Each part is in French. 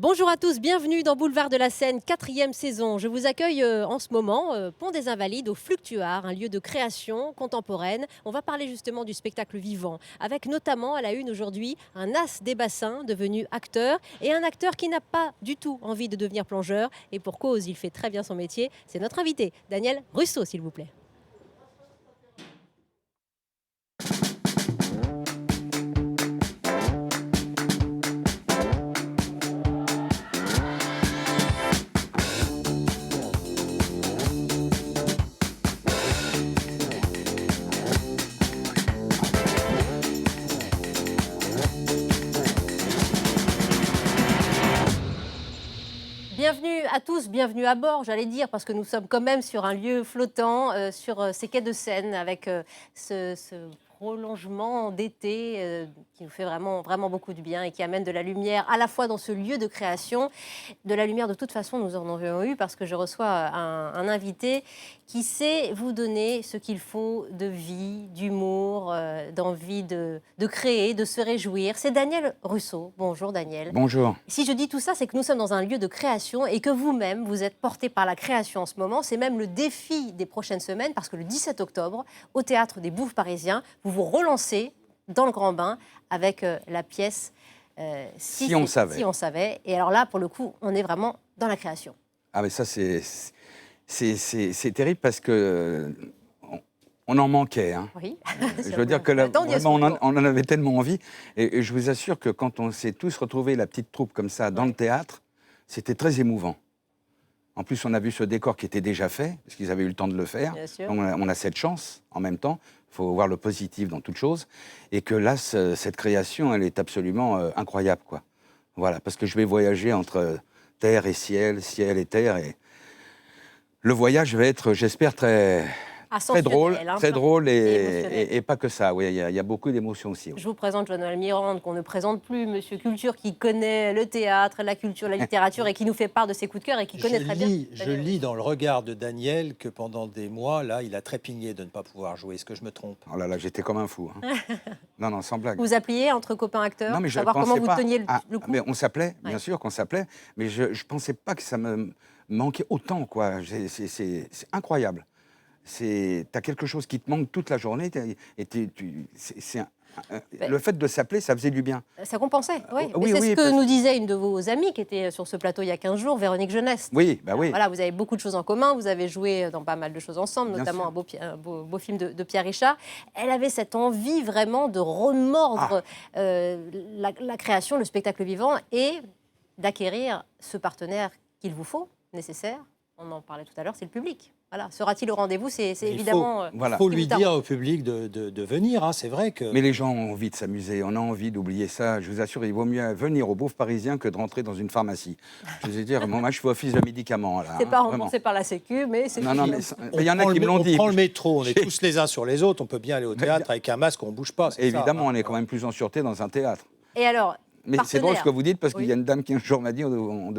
Bonjour à tous, bienvenue dans Boulevard de la Seine, 4e saison. Je vous accueille en ce moment, Pont des Invalides, au Fluctuart, un lieu de création contemporaine. On va parler justement du spectacle vivant, avec notamment à la une aujourd'hui un as des bassins devenu acteur, et un acteur qui n'a pas du tout envie de devenir plongeur. Et pour cause, il fait très bien son métier. C'est notre invité, Daniel Russo, s'il vous plaît. Bienvenue à tous, bienvenue à bord, j'allais dire, parce que nous sommes quand même sur un lieu flottant, sur ces quais de Seine, avec ce prolongement d'été qui nous fait vraiment, vraiment beaucoup de bien et qui amène de la lumière à la fois dans ce lieu de création. De la lumière, de toute façon, nous en avons eu, parce que je reçois un invité qui sait vous donner ce qu'il faut de vie, d'humour, d'envie de créer, de se réjouir. C'est Daniel Russo. Bonjour Daniel. Bonjour. Si je dis tout ça, c'est que nous sommes dans un lieu de création et que vous-même, vous êtes porté par la création en ce moment. C'est même le défi des prochaines semaines, parce que le 17 octobre, au Théâtre des Bouffes Parisiens, vous vous relancez dans le grand bain avec la pièce Si on savait. Si on savait. Et alors là, pour le coup, on est vraiment dans la création. Ah mais ça c'est terrible parce que on en manquait. Hein. Oui. Je veux dire que là, vraiment, on en avait tellement envie. Et je vous assure que quand on s'est tous retrouvés, la petite troupe comme ça, dans le théâtre, c'était très émouvant. En plus, on a vu ce décor qui était déjà fait, parce qu'ils avaient eu le temps de le faire. Donc, on a cette chance en même temps. Il faut voir le positif dans toute chose. Et que là, cette création, elle est absolument incroyable, quoi. Voilà, parce que je vais voyager entre terre et ciel, ciel et terre. Et le voyage va être, j'espère, très drôle et pas que ça. Oui, il y a beaucoup d'émotions aussi. Oui. Je vous présente Joël Mirande, qu'on ne présente plus, Monsieur Culture, qui connaît le théâtre, la culture, la littérature et qui nous fait part de ses coups de cœur et qui connaît très bien. Je lis dans le regard de Daniel que pendant des mois, là, il a trépigné de ne pas pouvoir jouer. Est-ce que je me trompe? Oh là là, j'étais comme un fou. Hein. Non, sans blague. Vous appeliez entre copains acteurs, non, mais savoir comment vous teniez le coup. Mais on s'appelait, bien sûr qu'on s'appelait, mais je ne pensais pas que ça me manquait autant, quoi. C'est incroyable. T'as quelque chose qui te manque toute la journée, le fait de s'appeler, ça faisait du bien. Ça compensait, oui. C'est ce que nous disait une de vos amies qui était sur ce plateau il y a 15 jours, Véronique Jeunesse. Oui, bah oui. Voilà, vous avez beaucoup de choses en commun, vous avez joué dans pas mal de choses ensemble, notamment un beau film de Pierre Richard. Elle avait cette envie vraiment de remordre la création, le spectacle vivant, et d'acquérir ce partenaire qu'il vous faut, nécessaire. On en parlait tout à l'heure, c'est le public. Voilà. Sera-t-il au rendez-vous? C'est évidemment... Il faut lui dire au public de venir, hein, c'est vrai que... Mais les gens ont envie de s'amuser, on a envie d'oublier ça. Je vous assure, il vaut mieux venir au Bouffes Parisien que de rentrer dans une pharmacie. Je veux dire, moi je fais office de médicament. C'est pas remboursé par la Sécu, mais c'est... Non, mais il y en a qui me l'ont dit. On prend le métro, on est tous les uns sur les autres, on peut bien aller au théâtre avec un masque, on ne bouge pas. Évidemment, ça, on est quand même plus en sûreté dans un théâtre. Et alors... Mais c'est drôle ce que vous dites, parce qu'il y a Oui. une dame qui un jour m'a dit vous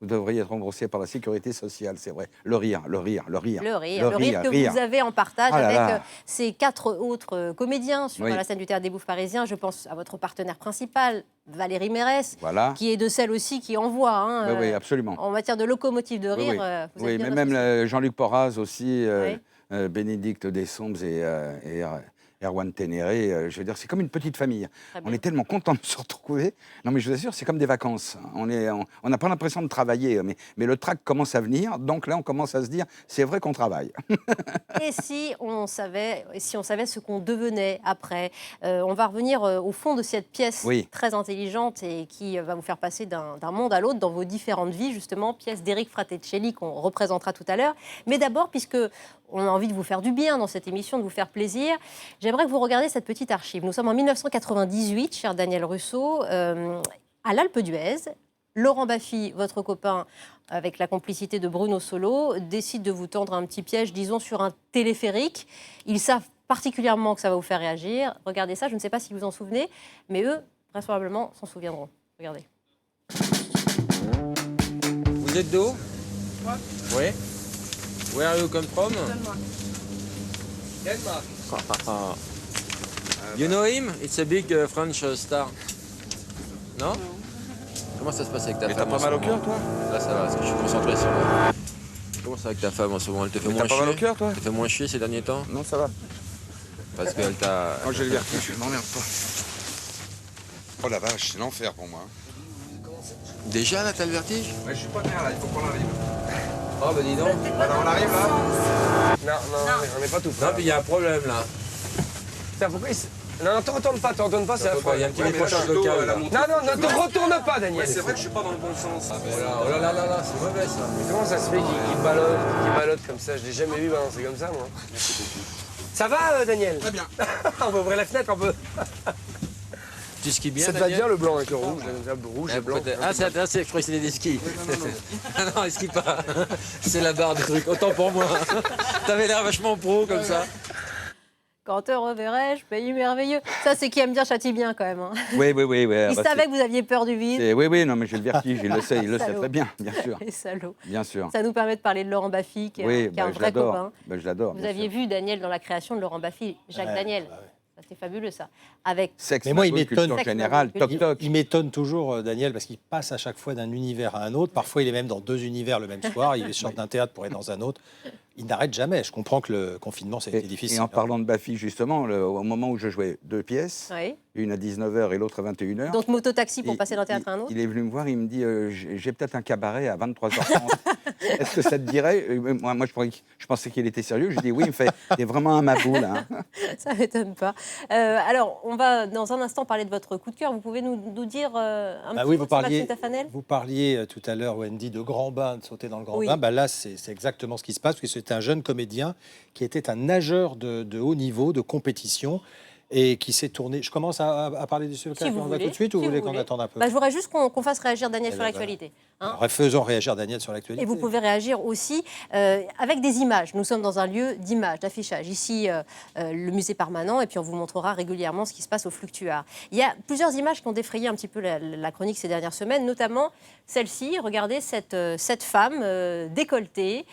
devriez être remboursé par la sécurité sociale, c'est vrai. Le rire que vous avez en partage avec ces 4 autres comédiens sur la scène du Théâtre des Bouffes Parisiens. Je pense à votre partenaire principal, Valérie Mérès, qui est de celles aussi qui envoie. Hein, oui, absolument. En matière de locomotive de rire, vous êtes bien mais même Jean-Luc Porraz aussi, Bénédicte Dessombes et Erwan Ténéré, je veux dire, c'est comme une petite famille. On est tellement contents de se retrouver. Non, mais je vous assure, c'est comme des vacances. On n'a pas l'impression de travailler, mais le trac commence à venir. Donc là, on commence à se dire, c'est vrai qu'on travaille. Et si on savait ce qu'on devenait après? On va revenir au fond de cette pièce très intelligente et qui va vous faire passer d'un monde à l'autre dans vos différentes vies, justement, pièce d'Éric Fratellicelli qu'on représentera tout à l'heure. Mais d'abord, puisque on a envie de vous faire du bien dans cette émission, de vous faire plaisir, j'aimerais que vous regardiez cette petite archive. Nous sommes en 1998, cher Daniel Russo, à l'Alpe d'Huez. Laurent Baffy, votre copain, avec la complicité de Bruno Solo, décide de vous tendre un petit piège, disons, sur un téléphérique. Ils savent particulièrement que ça va vous faire réagir. Regardez ça, je ne sais pas si vous en souvenez, mais eux, vraisemblablement, s'en souviendront. Regardez. Vous êtes d'où? Moi? Oui. Where are you come from? Denmark. You know him? It's a big French star. No? Comment ça se passe avec ta Mais femme? t'as pas mal au cœur, toi? Là, ça va, parce que je suis concentré sur moi. Comment ça avec ta femme en ce moment? Elle te fait moins chier? T'as pas mal au cœur, toi? Elle te fait moins chier ces derniers temps? Non, ça va. Parce qu'elle t'a... Moi, j'ai le vertige, je m'emmerde pas. Oh la vache, c'est l'enfer pour moi. Déjà, là, t'as le vertige? Ouais, je suis pas bien, là, il faut qu'on arrive. Oh, bah dis donc. Alors, on arrive, là? Non, on n'est pas tout près. Non, puis il y a un problème, là. Putain, pourquoi Non, te retourne pas, c'est affreux. Il y a un petit microchage local, là. Non, ne te retourne pas, Daniel. C'est vrai que je suis pas dans le bon sens. Oh là là, c'est mauvais, ça. Mais comment ça se fait qu'il ballotte comme ça? Je l'ai jamais vu balancer comme ça, moi. Ça va, Daniel? Très bien. On va ouvrir la fenêtre un peu. Tu skis bien, Ça te va bien le blanc avec le rouge, le rouge et blanc. Ah, je croyais que c'était des skis. Ah non, il skie pas. C'est la barre du truc. Autant pour moi. T'avais l'air vachement pro comme ça. Quand te reverrai-je, pays merveilleux. Ça, c'est qui aime bien châtie bien, quand même. Hein. Oui. Il savait que vous aviez peur du vide. Oui, non, mais j'ai le vertige, il le sait très bien sûr. Les salauds. Bien sûr. Ça nous permet de parler de Laurent Baffy, qui est un vrai copain. Je l'adore. Vous aviez vu Daniel dans la création de Laurent Baffy, Jacques Daniel. C'était fabuleux, ça. Avec Sexe, mais moi, il m'étonne. en général, toc. Il m'étonne toujours, Daniel, parce qu'il passe à chaque fois d'un univers à un autre. Parfois, il est même dans 2 univers le même soir. Il sort d'un théâtre pour être dans un autre. Il n'arrête jamais. Je comprends que le confinement, ça a été difficile. Et en parlant de Baffy, justement, au moment où je jouais 2 pièces, oui. une à 19h et l'autre à 21h. Donc moto-taxi pour passer d'un théâtre à un autre. Il est venu me voir, il me dit j'ai peut-être un cabaret à 23h30. Est-ce que ça te dirait? Moi, je pensais qu'il était sérieux. Je dis oui, il me fait t'es vraiment un maboule. Hein. Ça ne m'étonne pas. Alors, on va dans un instant parler de votre coup de cœur. Vous pouvez nous dire un petit mot sur Maxime Tafanel? Vous parliez tout à l'heure, Wendy, de grand bain, de sauter dans le grand bain. Bah là, c'est exactement ce qui se passe, parce que c'est un jeune comédien qui était un nageur de haut niveau, de compétition, et qui s'est tourné... Je commence à parler du spectacle, on va tout de suite, ou vous voulez qu'on attende un peu? Je voudrais juste qu'on fasse réagir Daniel sur l'actualité. Hein, faisons réagir Daniel sur l'actualité. et vous pouvez réagir aussi avec des images. Nous sommes dans un lieu d'images, d'affichage. Ici, le musée permanent, et puis on vous montrera régulièrement ce qui se passe au Fluctuart. Il y a plusieurs images qui ont défrayé un petit peu la chronique ces dernières semaines, notamment celle-ci. Regardez cette femme décolletée,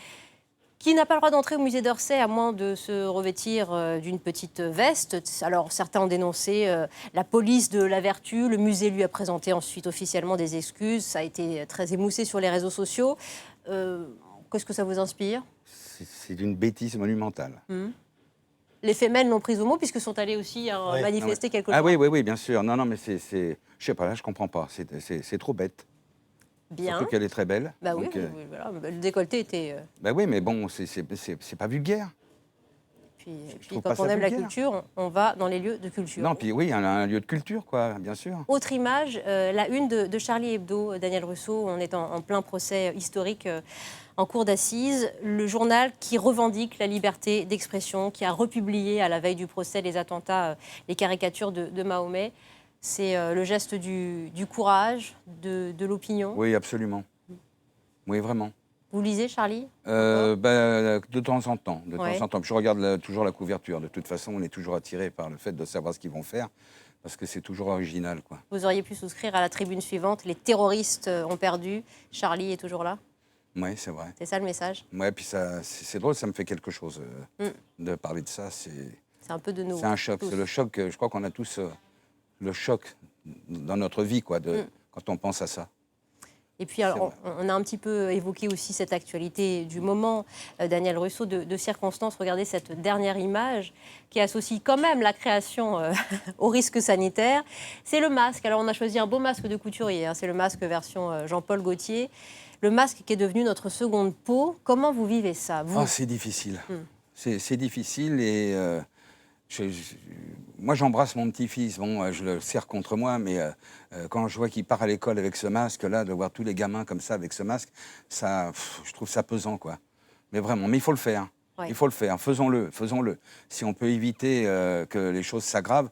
qui n'a pas le droit d'entrer au musée d'Orsay à moins de se revêtir d'une petite veste. Alors, certains ont dénoncé la police de la vertu. Le musée lui a présenté ensuite officiellement des excuses. Ça a été très émoussé sur les réseaux sociaux. Qu'est-ce que ça vous inspire? C'est une bêtise monumentale. Les femelles l'ont prise au mot, puisque sont allées aussi manifester quelque chose. Ah oui, bien sûr. Non, mais je sais pas, là, je comprends pas. C'est trop bête. Bien. Surtout qu'elle est très belle. Bah donc, oui, voilà. Le décolleté était... Bah oui, mais bon, c'est pas vulgaire. Puis quand on aime la culture, on va dans les lieux de culture. Non, puis oui, un lieu de culture, quoi, bien sûr. Autre image, la une de Charlie Hebdo, Daniel Russo. On est en plein procès historique en cour d'assises. Le journal qui revendique la liberté d'expression, qui a republié à la veille du procès les attentats, les caricatures de Mahomet. C'est le geste du courage, de l'opinion. Oui, absolument. Oui, vraiment. Vous lisez, Charlie? De temps en temps. Ouais. Je regarde toujours la couverture. De toute façon, on est toujours attiré par le fait de savoir ce qu'ils vont faire, parce que c'est toujours original, quoi. Vous auriez pu souscrire à la tribune suivante. Les terroristes ont perdu. Charlie est toujours là. Oui, c'est vrai. C'est ça le message? Oui, puis c'est drôle, ça me fait quelque chose de parler de ça. C'est un peu de nous. C'est un choc. C'est le choc, je crois qu'on a tous le choc dans notre vie, quoi, quand on pense à ça. Et puis, alors, on a un petit peu évoqué aussi cette actualité du moment, Daniel Russo, de circonstances. Regardez cette dernière image qui associe quand même la création au risque sanitaire. C'est le masque. Alors, on a choisi un beau masque de couturier. Hein. C'est le masque version Jean-Paul Gaultier. Le masque qui est devenu notre seconde peau. Comment vous vivez ça, vous? C'est difficile. C'est difficile et... moi, j'embrasse mon petit-fils. Bon, je le serre contre moi, mais quand je vois qu'il part à l'école avec ce masque-là, de voir tous les gamins comme ça avec ce masque, je trouve ça pesant, quoi. Mais vraiment, mais il faut le faire. Ouais. Il faut le faire. Faisons-le. Si on peut éviter que les choses s'aggravent,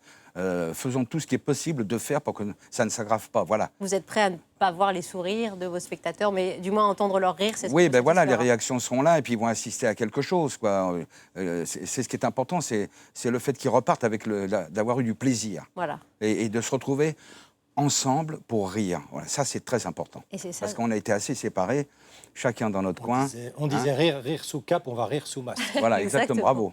faisons tout ce qui est possible de faire pour que ça ne s'aggrave pas. Voilà. Vous êtes prêt à ne pas voir les sourires de vos spectateurs, mais du moins entendre leurs rires, c'est ce Oui, ben voilà, les réactions seront là et puis ils vont assister à quelque chose, quoi. C'est ce qui est important, c'est le fait qu'ils repartent avec d'avoir eu du plaisir. Voilà. Et de se retrouver ensemble pour rire. Voilà, ça, c'est très important. Et c'est ça. Parce qu'on a été assez séparés, chacun dans notre coin. On disait rire sous cap, on va rire sous masque. Voilà, exactement, bravo.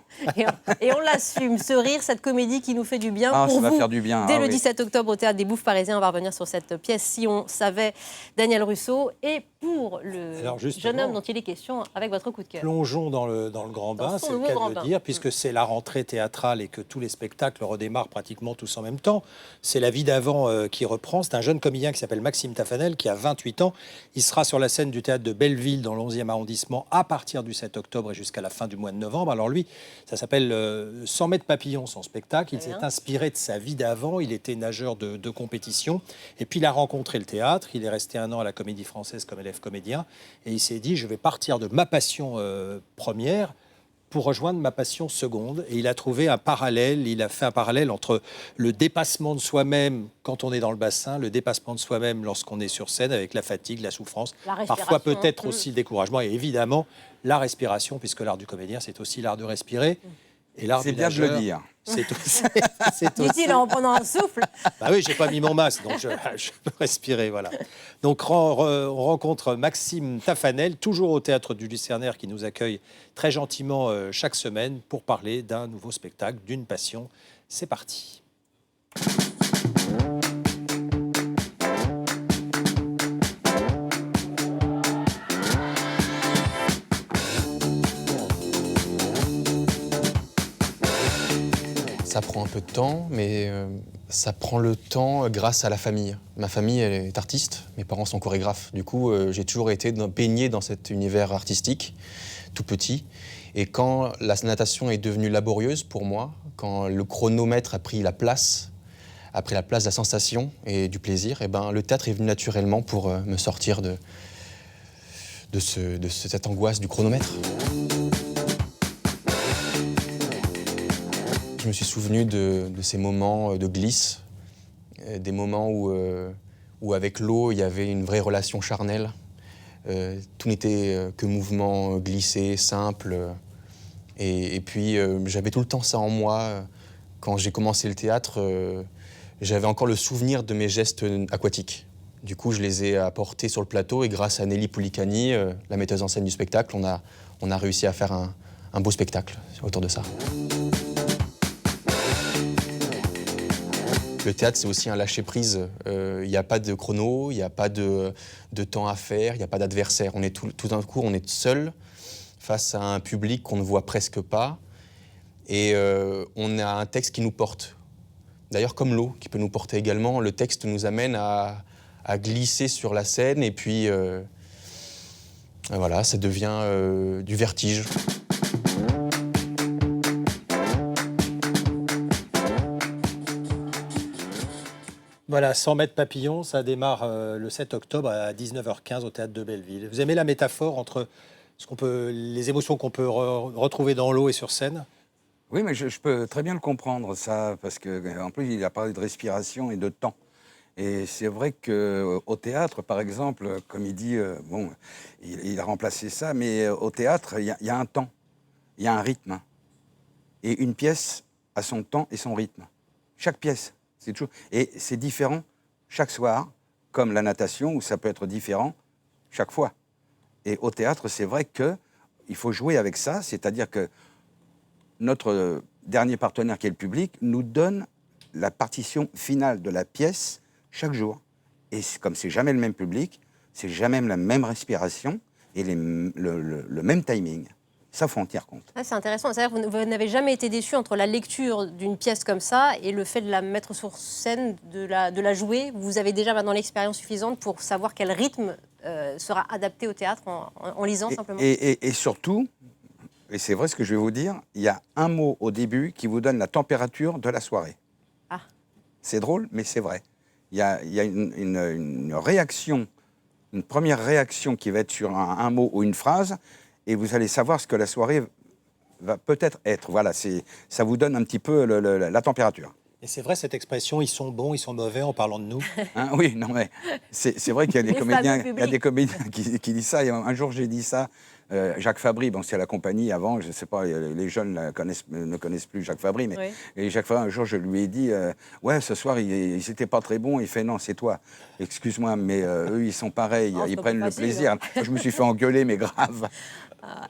Et on l'assume, ce rire, cette comédie qui nous fait du bien pour ça vous. va faire du bien. Dès le 17 octobre au Théâtre des Bouffes Parisiens, on va revenir sur cette pièce Si on savait, Daniel Russo. Et pour le jeune homme dont il est question, avec votre coup de cœur. Plongeons dans le grand bain, c'est le cas de le dire, puisque c'est la rentrée théâtrale et que tous les spectacles redémarrent pratiquement tous en même temps. C'est La vie d'avant qui reprend. C'est un jeune comédien qui s'appelle Maxime Tafanel, qui a 28 ans. Il sera sur la scène du théâtre de Belleville, dans le 11e arrondissement, à partir du 7 octobre et jusqu'à la fin du mois de novembre. Alors lui, ça s'appelle 100 mètres papillon, son spectacle. Il s'est inspiré de sa vie d'avant. Il était nageur de compétition. Et puis il a rencontré le théâtre. Il est resté 1 an à la Comédie Française comme élève comédien. Et il s'est dit, je vais partir de ma passion première pour rejoindre ma passion seconde. Et il a trouvé un parallèle, il a fait un parallèle entre le dépassement de soi-même quand on est dans le bassin, le dépassement de soi-même lorsqu'on est sur scène avec la fatigue, la souffrance, parfois peut-être aussi le découragement et évidemment la respiration, puisque l'art du comédien, c'est aussi l'art de respirer. Et l'art c'est bien de le dire. C'est aussi... Dit-il en prenant un souffle. Bah oui, j'ai pas mis mon masque, donc je peux respirer, voilà. Donc on rencontre Maxime Tafanel, toujours au Théâtre du Lucernaire, qui nous accueille très gentiment chaque semaine pour parler d'un nouveau spectacle, d'une passion. C'est parti. Ça prend un peu de temps, mais ça prend le temps grâce à la famille. Ma famille, elle est artiste, mes parents sont chorégraphes. Du coup, j'ai toujours été baigné dans cet univers artistique, tout petit. Et quand la natation est devenue laborieuse pour moi, quand le chronomètre a pris la place de la sensation et du plaisir, et ben, le théâtre est venu naturellement pour me sortir de cette angoisse du chronomètre. Je me suis souvenu de ces moments de glisse, des moments où avec l'eau, il y avait une vraie relation charnelle. Tout n'était que mouvement glissé, simple. Et puis, j'avais tout le temps ça en moi. Quand j'ai commencé le théâtre, j'avais encore le souvenir de mes gestes aquatiques. Du coup, je les ai apportés sur le plateau et grâce à Nelly Poulicani, la metteuse en scène du spectacle, on a réussi à faire un beau spectacle autour de ça. Le théâtre, c'est aussi un lâcher-prise. Il n'y a pas de chrono, il n'y a pas de temps à faire, il n'y a pas d'adversaire. On est tout d'un coup, on est seul face à un public qu'on ne voit presque pas. Et on a un texte qui nous porte. D'ailleurs, comme l'eau qui peut nous porter également, le texte nous amène à glisser sur la scène et puis voilà, ça devient du vertige. Voilà, 100 mètres papillon, ça démarre le 7 octobre à 19h15 au Théâtre de Belleville. Vous aimez la métaphore entre les émotions qu'on peut retrouver dans l'eau et sur scène ? Oui, mais je peux très bien le comprendre, ça, parce qu'en plus, il a parlé de respiration et de temps. Et c'est vrai qu'au théâtre, par exemple, comme il dit, il a remplacé ça, mais au théâtre, il y a un temps, il y a un rythme. Et une pièce a son temps et son rythme. Chaque pièce. C'est toujours... Et c'est différent chaque soir, comme la natation, où ça peut être différent chaque fois. Et au théâtre, c'est vrai qu'il faut jouer avec ça, c'est-à-dire que notre dernier partenaire, qui est le public, nous donne la partition finale de la pièce chaque jour. Et comme c'est jamais le même public, c'est jamais la même respiration et le même timing. Ça, il faut en tenir compte. Ah, c'est intéressant. C'est-à-dire que vous n'avez jamais été déçu entre la lecture d'une pièce comme ça et le fait de la mettre sur scène, de la jouer. Vous avez déjà maintenant l'expérience suffisante pour savoir quel rythme sera adapté au théâtre en lisant simplement. Et surtout, et c'est vrai ce que je vais vous dire, il y a un mot au début qui vous donne la température de la soirée. Ah. C'est drôle, mais c'est vrai. Il y a une réaction, une première réaction qui va être sur un mot ou une phrase, et vous allez savoir ce que la soirée va peut-être être. Voilà, ça vous donne un petit peu la température. Et c'est vrai cette expression, ils sont bons, ils sont mauvais en parlant de nous. Hein, oui, non mais c'est vrai qu'il y a des comédiens, qui disent ça. Et un jour j'ai dit ça. Jacques Fabry, bon, c'est la compagnie avant, je ne sais pas, les jeunes ne connaissent plus Jacques Fabry, mais et Jacques Fabry, un jour, je lui ai dit, ouais, ce soir, ils n'étaient pas très bons. Il fait, non, c'est toi. Excuse-moi, mais eux, ils sont pareils, ils prennent le plaisir. Hein. Je me suis fait engueuler, mais grave.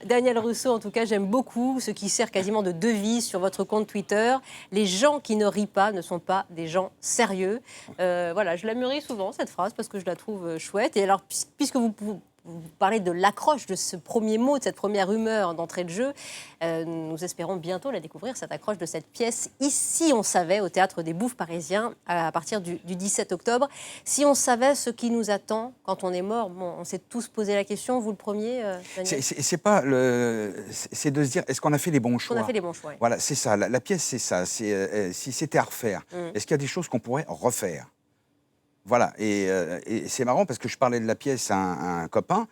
Daniel Rousseau, en tout cas, j'aime beaucoup ce qui sert quasiment de devise sur votre compte Twitter. Les gens qui ne rient pas ne sont pas des gens sérieux. Voilà, je la mûris souvent, cette phrase, parce que je la trouve chouette. Et alors, puisque vous parlez de l'accroche de ce premier mot, de cette première humeur d'entrée de jeu, nous espérons bientôt la découvrir, cette accroche de cette pièce. Ici, on savait, au Théâtre des Bouffes parisiens, à partir du 17 octobre. Si on savait ce qui nous attend quand on est mort, bon, on s'est tous posé la question, vous le premier, Daniel. C'est de se dire, est-ce qu'on a fait les bons choix ? On a fait les bons choix. Oui. Voilà, c'est ça. La pièce, c'est ça. Si c'était à refaire, est-ce qu'il y a des choses qu'on pourrait refaire ? Voilà, et c'est marrant parce que je parlais de la pièce à un copain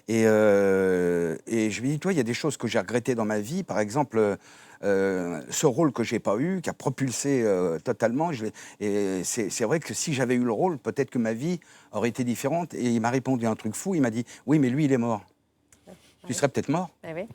et je lui dis, toi, il y a des choses que j'ai regrettées dans ma vie, par exemple, ce rôle que j'ai pas eu, qui a propulsé totalement, et c'est vrai que si j'avais eu le rôle, peut-être que ma vie aurait été différente, et il m'a répondu un truc fou, il m'a dit, oui, mais lui, il est mort. Tu serais peut-être mort. Oui.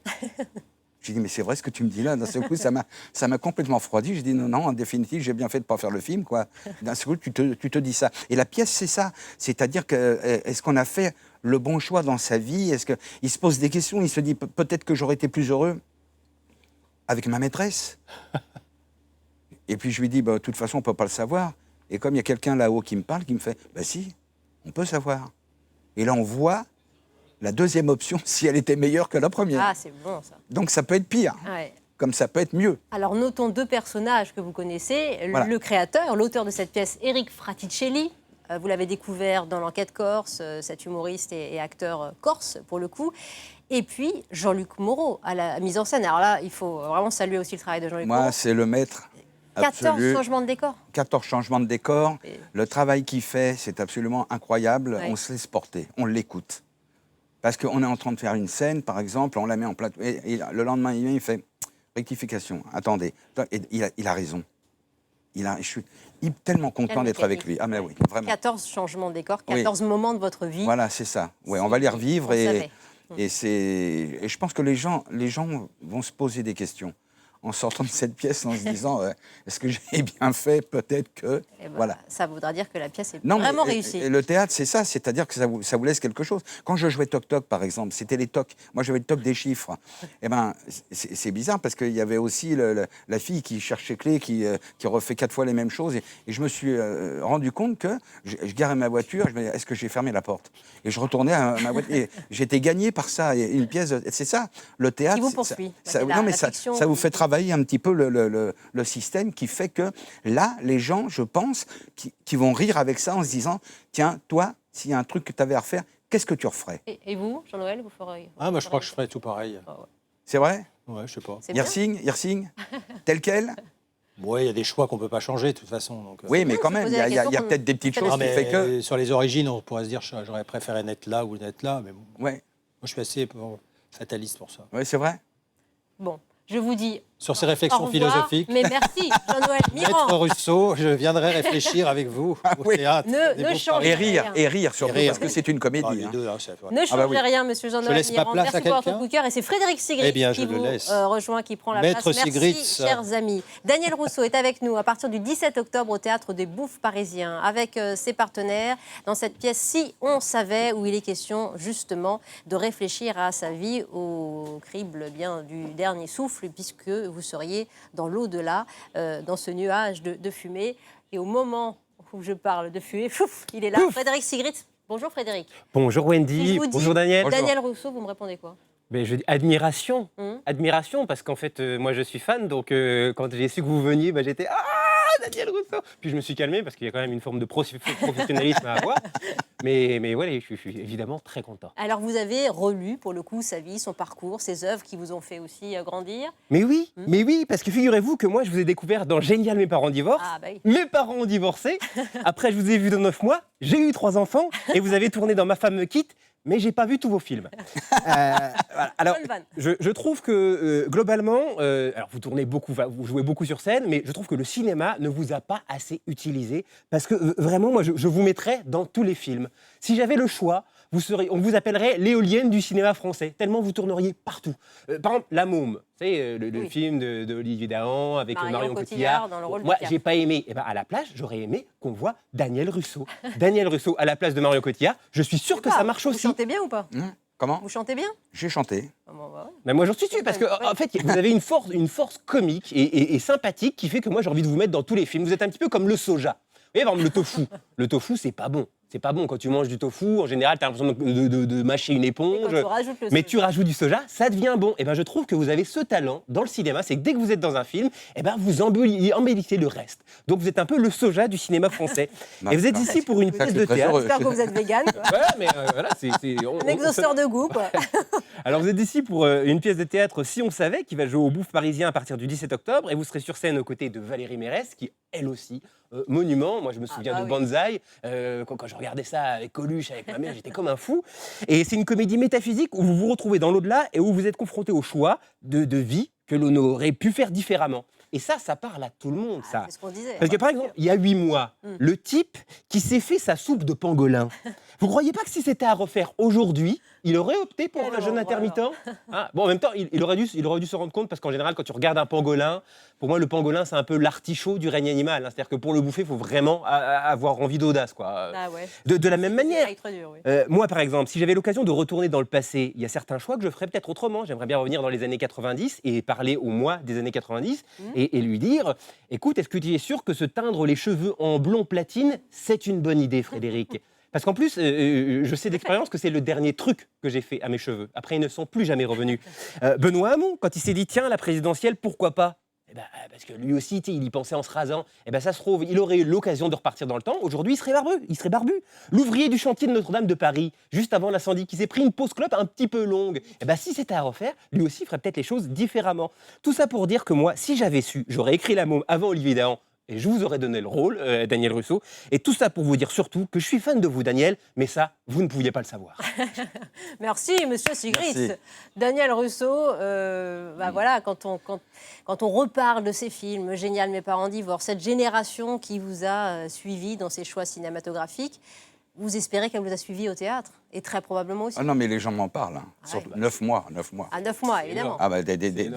J'ai dit, mais c'est vrai ce que tu me dis là. D'un seul coup, ça m'a complètement refroidi. J'ai dit, non, en définitive, j'ai bien fait de ne pas faire le film, quoi. D'un seul coup, tu te dis ça. Et la pièce, c'est ça. C'est-à-dire est-ce qu'on a fait le bon choix dans sa vie ? Est-ce qu'il se pose des questions ? Il se dit, peut-être que j'aurais été plus heureux avec ma maîtresse. Et puis, je lui dis, de toute façon, on ne peut pas le savoir. Et comme il y a quelqu'un là-haut qui me parle, qui me fait, si, on peut savoir. Et là, on voit la deuxième option, si elle était meilleure que la première. Ah, c'est bon, ça. Donc, ça peut être pire, comme ça peut être mieux. Alors, notons deux personnages que vous connaissez. Voilà. Le créateur, l'auteur de cette pièce, Éric Fraticelli. Vous l'avez découvert dans l'Enquête corse, cet humoriste et acteur corse, pour le coup. Et puis, Jean-Luc Moreau, à la mise en scène. Alors là, il faut vraiment saluer aussi le travail de Jean-Luc Moreau. Moi, c'est le maître. 14 changements de décor. 14 changements de décor. Le travail qu'il fait, c'est absolument incroyable. Ouais. On se laisse porter, on l'écoute. Parce qu'on est en train de faire une scène, par exemple, on la met en plateau. Et le lendemain, il fait rectification. Attendez, et il a raison. Je suis tellement content d'être avec lui. Ah, mais oui, vraiment. 14 changements de décor, 14 moments de votre vie. Voilà, c'est ça. Ouais, on va les revivre. Et je pense que les gens vont se poser des questions en sortant de cette pièce, en se disant est-ce que j'ai bien fait ? Peut-être que... voilà. Ça voudra dire que la pièce est vraiment réussie. Et le théâtre, c'est ça, c'est-à-dire que ça vous laisse quelque chose. Quand je jouais Toc Toc, par exemple, c'était les tocs. Moi, j'avais le toc des chiffres. Eh ben, c'est bizarre parce qu'il y avait aussi la fille qui cherchait clé, qui refait 4 fois les mêmes choses. Et je me suis rendu compte que je garais ma voiture, je me disais, est-ce que j'ai fermé la porte ? Et je retournais à ma voiture. Et j'étais gagné par ça. Et une pièce, c'est ça, le théâtre. Qui vous poursuit. Ça vous fait travailler un petit peu le système qui fait que là, les gens, je pense, qui vont rire avec ça en se disant, tiens, toi, s'il y a un truc que tu avais à refaire, qu'est-ce que tu referais ? Et vous, Jean-Noël, vous ferez... Moi, je crois que je ferais tout pareil. Oh, ouais. C'est vrai ? Ouais, je sais pas. Hirsing, tel quel ? Oui, il y a des choix qu'on ne peut pas changer, de toute façon. Donc, oui, mais quand même, il y a peut-être des petites choses qui fait que... Sur les origines, on pourrait se dire, j'aurais préféré naître là ou naître là, mais moi, je suis assez fataliste pour ça. Oui, c'est vrai. Bon, je vous dis... Sur ces réflexions philosophiques. Mais merci, Jean-Noël Mirand. Maître Rousseau, je viendrai réfléchir avec vous au théâtre. Ne changez rien. Et rire surtout, parce que c'est une comédie. Ne changez rien, monsieur Jean-Noël Mirand. Merci pour votre coup de cœur. Et c'est Frédéric Sigrid qui vous rejoint, qui prend la place. Merci, chers amis. Daniel Rousseau est avec nous à partir du 17 octobre au Théâtre des Bouffes parisiens, avec ses partenaires, dans cette pièce « Si on savait », où il est question justement de réfléchir à sa vie au crible bien du dernier souffle, puisque vous seriez dans l'au-delà, dans ce nuage de fumée. Et au moment où je parle de fumée, il est là. Frédéric Sigrid. Bonjour Frédéric. Bonjour Wendy. Bonjour Daniel. Daniel Rousseau, vous me répondez quoi ? Je dis admiration. Admiration, parce qu'en fait, moi je suis fan, donc quand j'ai su que vous veniez, j'étais Daniel Rousseau. Puis je me suis calmé parce qu'il y a quand même une forme de professionnalisme à avoir. Mais voilà, je suis évidemment très content. Alors vous avez relu pour le coup sa vie, son parcours, ses œuvres qui vous ont fait aussi grandir. Mais oui, parce que figurez-vous que moi je vous ai découvert dans Génial, mes parents divorcent. Oui. Mes parents ont divorcé. Après je vous ai vu dans 9 mois, j'ai eu 3 enfants et vous avez tourné dans Ma femme me quitte. mais j'ai pas vu tous vos films. Voilà. Alors, je trouve que globalement, alors vous tournez beaucoup, vous jouez beaucoup sur scène, mais je trouve que le cinéma ne vous a pas assez utilisé parce que vraiment, moi, je vous mettrais dans tous les films. Si j'avais le choix, on vous appellerait l'éolienne du cinéma français, tellement vous tourneriez partout. Par exemple, La Môme, vous savez, le film d'Olivier Dahan avec Marion Cotillard. Dans le rôle Moi, j'ai pas aimé. Et ben, à la place, j'aurais aimé qu'on voit Daniel Russo. Daniel Russo à la place de Marion Cotillard. Je suis sûr que ça marche aussi. Vous chantez bien ou pas? Comment? Vous chantez bien? J'ai chanté. Mais moi, j'en suis sûr, parce que en fait, vous avez une force comique et sympathique qui fait que moi, j'ai envie de vous mettre dans tous les films. Vous êtes un petit peu comme le soja. Vous voyez, par exemple, le tofu. Le tofu, c'est pas bon. C'est pas bon. Quand tu manges du tofu, en général, tu as l'impression de mâcher une éponge. Mais tu rajoutes du soja, ça devient bon. Et ben, je trouve que vous avez ce talent dans le cinéma, c'est que dès que vous êtes dans un film, et ben, vous embellissez le reste. Donc vous êtes un peu le soja du cinéma français. Et vous êtes ici pour une pièce de théâtre. J'espère que vous êtes vegan. Ouais, mais voilà, un exhausteur de goût, quoi. Alors vous êtes ici pour une pièce de théâtre Si on savait, qui va jouer au Bouffe Parisien à partir du 17 octobre. Et vous serez sur scène aux côtés de Valérie Mérès, qui elle aussi, monument. Moi, je me souviens de Banzai. Quand je regardais ça avec Coluche, avec ma mère, j'étais comme un fou. Et c'est une comédie métaphysique où vous vous retrouvez dans l'au-delà et où vous êtes confronté au choix de vie que l'on aurait pu faire différemment. Et ça parle à tout le monde, ça. C'est ce qu'on disait. Parce que, par exemple, il y a 8 mois, le type qui s'est fait sa soupe de pangolin, vous ne croyez pas que si c'était à refaire aujourd'hui, il aurait opté pour un jeûne intermittent? Bon, en même temps, il aurait dû se rendre compte, parce qu'en général, quand tu regardes un pangolin, pour moi, le pangolin, c'est un peu l'artichaut du règne animal. C'est-à-dire que pour le bouffer, il faut vraiment avoir envie d'audace, quoi. De la même manière, moi, par exemple, si j'avais l'occasion de retourner dans le passé, il y a certains choix que je ferais peut-être autrement. J'aimerais bien revenir dans les années 90 et parler au moi des années 90 et lui dire, écoute, est-ce que tu es sûr que se teindre les cheveux en blond platine, c'est une bonne idée, Frédéric? Parce qu'en plus, je sais d'expérience que c'est le dernier truc que j'ai fait à mes cheveux. Après, ils ne sont plus jamais revenus. Benoît Hamon, quand il s'est dit, tiens, la présidentielle, pourquoi pas? Parce que lui aussi, il y pensait en se rasant. Ça se trouve, il aurait eu l'occasion de repartir dans le temps. Aujourd'hui, il serait barbu. L'ouvrier du chantier de Notre-Dame de Paris, juste avant l'incendie, qui s'est pris une pause clope un petit peu longue. Si c'était à refaire, lui aussi ferait peut-être les choses différemment. Tout ça pour dire que moi, si j'avais su, j'aurais écrit La Môme avant Olivier Dahan. Et je vous aurais donné le rôle, Daniel Russo. Et tout ça pour vous dire surtout que je suis fan de vous, Daniel, mais ça, vous ne pouviez pas le savoir. Merci, monsieur Sigris. Daniel Russo, voilà, quand on reparle de ces films, Génial, mes parents divorcent, cette génération qui vous a suivi dans ses choix cinématographiques, vous espérez qu'elle vous a suivi au théâtre? Et très probablement aussi. Ah non, mais les gens m'en parlent. Hein. Surtout 9 mois. Ah, 9 mois, évidemment.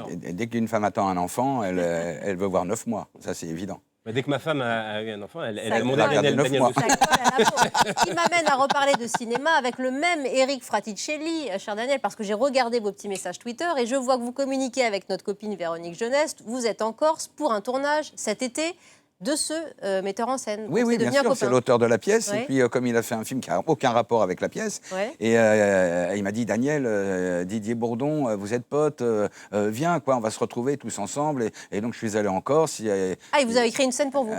Dès qu'une femme attend un enfant, elle veut voir 9 mois. Ça, c'est évident. Dès que ma femme a eu un enfant, elle a demandé à Daniel Russo. Ce qui m'amène à reparler de cinéma avec le même Eric Fraticelli, cher Daniel, parce que j'ai regardé vos petits messages Twitter et je vois que vous communiquez avec notre copine Véronique Jeunesse. Vous êtes en Corse pour un tournage cet été de ce metteur en scène. Oui, bien sûr, c'est l'auteur de la pièce. Ouais. Et puis, comme il a fait un film qui n'a aucun rapport avec la pièce, et il m'a dit, Daniel, Didier Bourdon, vous êtes potes, viens, on va se retrouver tous ensemble. Et donc, je suis allé en Corse. Il vous avez écrit une scène pour vous?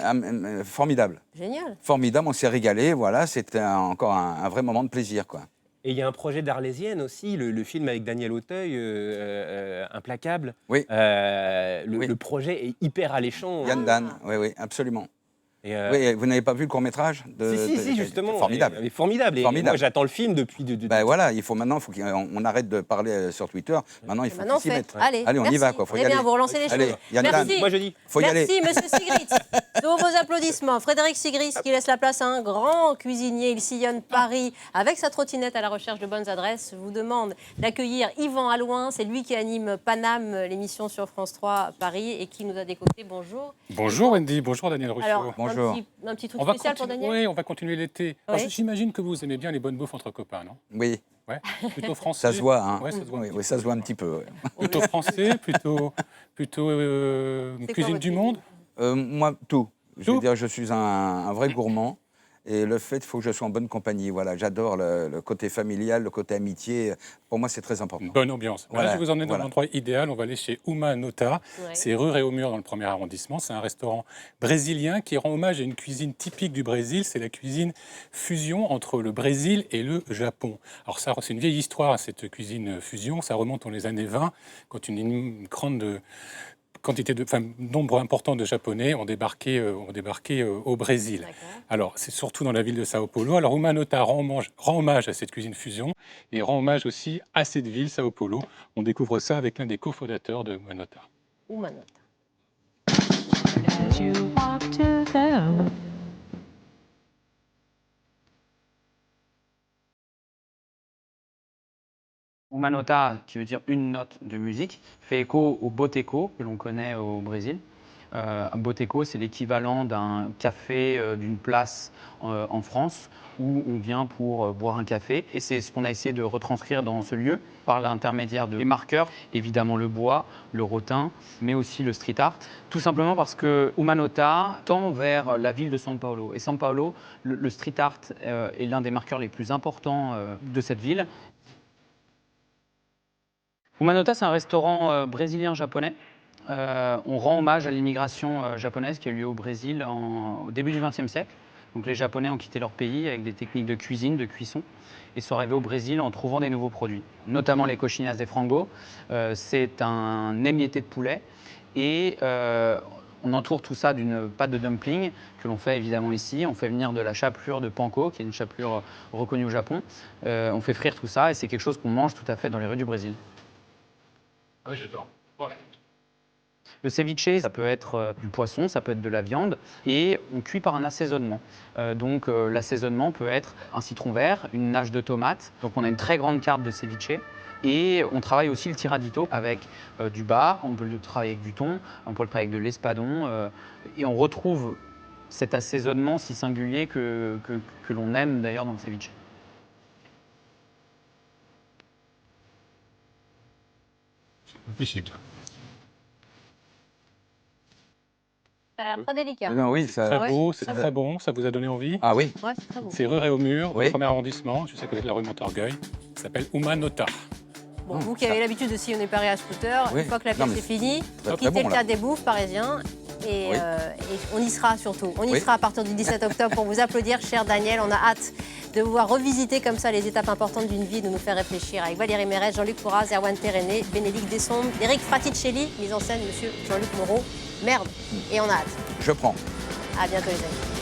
Formidable. Génial. Formidable, on s'est régalé. Voilà, c'était encore un vrai moment de plaisir, quoi. Et il y a un projet d'Arlésienne aussi, le film avec Daniel Auteuil, Implacable. Oui. Le projet est hyper alléchant. Yann Dan, oui, absolument. Oui, vous n'avez pas vu le court-métrage Si, justement. Formidable. Formidable. Et moi, j'attends le film depuis... Voilà, il faut qu'on arrête de parler sur Twitter. Maintenant, il faut s'y mettre. Allez, on y va. Faut y aller. Vous relancez les choses. Merci. Moi, je dis. Merci, monsieur Sigris. Sous vos applaudissements, Frédéric Sigris, qui laisse la place à un grand cuisinier. Il sillonne Paris avec sa trottinette à la recherche de bonnes adresses. Vous demande d'accueillir Yvan Allouin. C'est lui qui anime Paname, l'émission sur France 3 Paris, et qui nous a décoté. Bonjour. Bonjour Wendy, bonjour Daniel Russo. Alors, bonjour. Un petit truc spécial pour Daniel? Oui, on va continuer l'été. J'imagine que vous aimez bien les bonnes bouffes entre copains, non? Oui. Ouais. Plutôt français. Ça se voit, hein. Ouais, ça se voit. Oui, ça se voit un petit peu. Ouais. Plutôt français, plutôt cuisine du monde. Moi, tout. Je veux dire, je suis un vrai gourmand. Et le fait, il faut que je sois en bonne compagnie. Voilà, j'adore le côté familial, le côté amitié. Pour moi, c'est très important. Bonne ambiance. Voilà, je vais vous emmener dans l'endroit idéal. On va aller chez Uma Nota. C'est rue Réaumur dans le 1er arrondissement. C'est un restaurant brésilien qui rend hommage à une cuisine typique du Brésil. C'est la cuisine fusion entre le Brésil et le Japon. Alors ça, c'est une vieille histoire, cette cuisine fusion. Ça remonte dans les années 20, quand une grande nombre important de Japonais ont débarqué au Brésil. Alors, c'est surtout dans la ville de Sao Paulo. Alors, Umanota rend hommage à cette cuisine fusion et rend hommage aussi à cette ville, Sao Paulo. On découvre ça avec l'un des cofondateurs de Umanota. Umanota. Umanota, qui veut dire une note de musique, fait écho au boteco que l'on connaît au Brésil. Un boteco, c'est l'équivalent d'un café d'une place en France où on vient pour boire un café. Et c'est ce qu'on a essayé de retranscrire dans ce lieu par l'intermédiaire des marqueurs, évidemment le bois, le rotin, mais aussi le street art. Tout simplement parce que Umanota tend vers la ville de São Paulo. Et São Paulo, le street art est l'un des marqueurs les plus importants de cette ville. Umanota, c'est un restaurant brésilien-japonais. On rend hommage à l'immigration japonaise qui a eu lieu au Brésil au début du XXe siècle. Donc les Japonais ont quitté leur pays avec des techniques de cuisine, de cuisson, et sont arrivés au Brésil en trouvant des nouveaux produits, notamment les coxinhas de frango. C'est un émietté de poulet et on entoure tout ça d'une pâte de dumpling que l'on fait évidemment ici. On fait venir de la chapelure de panko, qui est une chapelure reconnue au Japon. On fait frire tout ça et c'est quelque chose qu'on mange tout à fait dans les rues du Brésil. Ah oui, j'adore. Ouais. Le ceviche, ça peut être du poisson, ça peut être de la viande, et on cuit par un assaisonnement. L'assaisonnement peut être un citron vert, une nage de tomate. Donc on a une très grande carte de ceviche. Et on travaille aussi le tiradito avec du bar, on peut le travailler avec du thon, on peut le travailler avec de l'espadon. Et on retrouve cet assaisonnement si singulier que l'on aime d'ailleurs dans le ceviche. Ça a l'air très délicat. Non, oui, très beau, c'est très bon. Ça vous a donné envie? Ah oui. Ouais, c'est très beau. C'est rue Réaumur, au premier arrondissement, juste à côté de la rue Montorgueil. Ça s'appelle Umanota. Bon, vous qui avez l'habitude de sillonner Paris à scooter, une fois que la pièce est finie, quittez le théâtre des Bouffes parisien et on y sera surtout. On y sera à partir du 17 octobre pour vous applaudir, cher Daniel. On a hâte de vous voir revisiter comme ça les étapes importantes d'une vie, de nous faire réfléchir avec Valérie Mérès, Jean-Luc Fouras, Erwan Téréné, Bénédicte Dessombre, Eric Fraticelli, mise en scène Monsieur Jean-Luc Moreau. Merde. Et on a hâte. Je prends. À bientôt les amis.